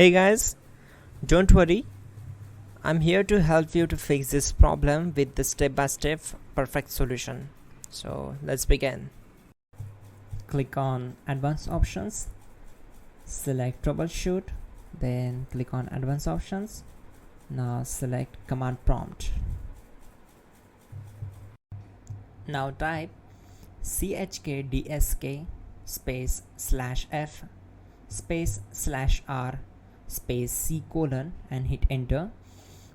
Hey guys, don't worry, I'm here to help you to fix this problem with the step-by-step perfect solution. So let's begin. Click on Advanced Options, select Troubleshoot, then click on Advanced Options. Now select Command Prompt. Now type chkdsk space /f space /r space c colon and hit enter.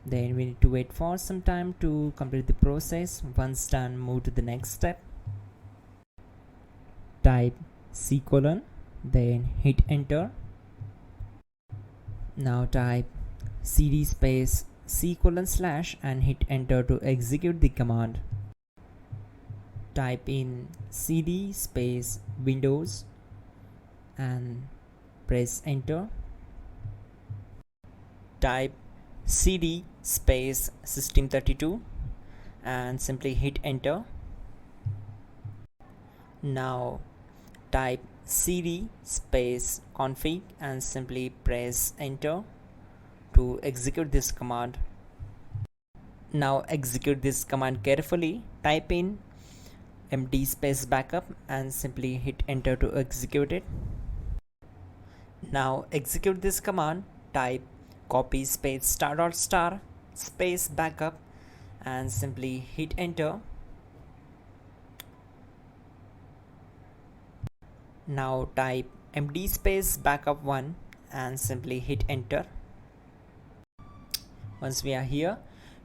Then we need to wait for some time to complete the process. Once done, move to the next step. Type c colon, then hit enter. Now type cd space c colon / and hit enter to execute the command. Type in cd space windows and press enter. Type cd space system32 and simply hit enter. Now type cd space config and simply press enter to execute this command. Now execute this command carefully. Type in md space backup and simply hit enter to execute it. Now execute this command. Type copy space ** space backup and simply hit enter. Now type md space backup1 and simply hit enter. Once we are here,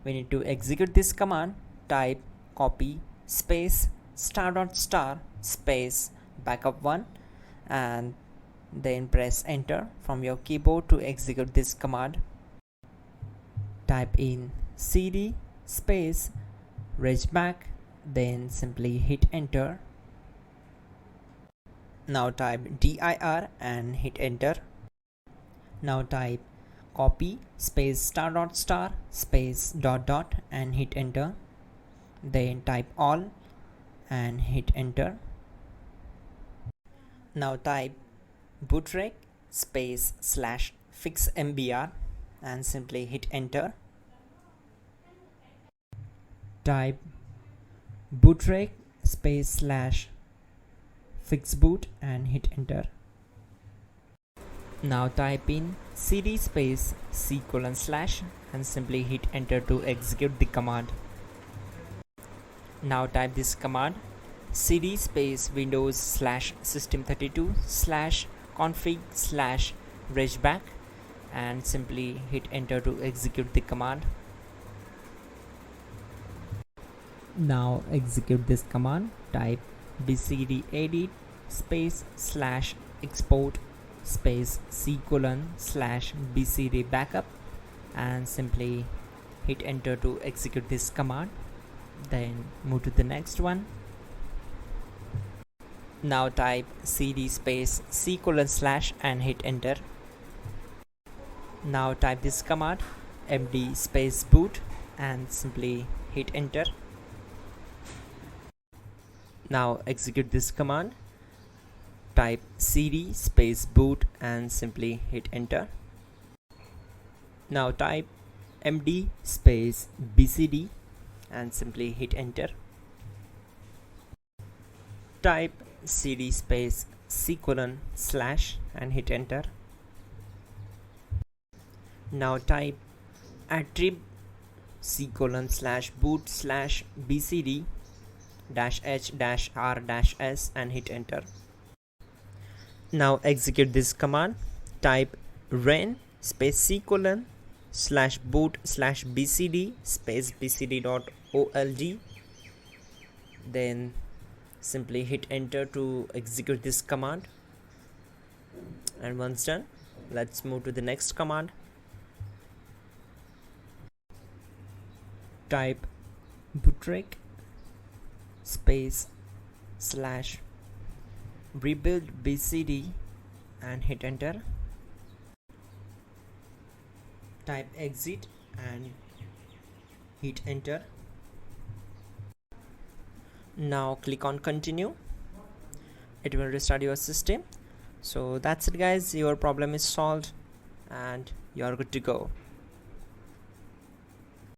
we need to execute this command. Type copy space ** space backup1 and then press enter from your keyboard to execute this command. Type in cd space regback, then simply hit enter. Now type dir and hit enter. Now type copy space ** space ... and hit enter. Then type all and hit enter. Now type bootrec space /fixmbr and simply hit enter. Type bootrec space /fixboot and hit enter. Now type in cd space c colon / and simply hit enter to execute the command. Now type this command cd space windows /system32 config regback and simply hit enter to execute the command. Now execute this command. Type bcdedit space /export space c colon /bcd backup and simply hit enter to execute this command. Then move to the next one. Now type cd space c colon / and hit enter. Now type this command md space boot and simply hit enter. Now execute this command. Type cd space boot and simply hit enter. Now type md space bcd and simply hit enter. Type cd space c colon / and hit enter. Now type attrib c colon /boot /bcd -h -r-s and hit enter. Now execute this command. Type ren space c colon /boot /bcd space bcd.old, then simply hit enter to execute this command. And once done, let's move to the next command. Type bootrec space /rebuildbcd and hit enter. Type exit and hit enter. Now click on continue. It will restart your system. So that's it guys, your problem is solved. and you're good to go.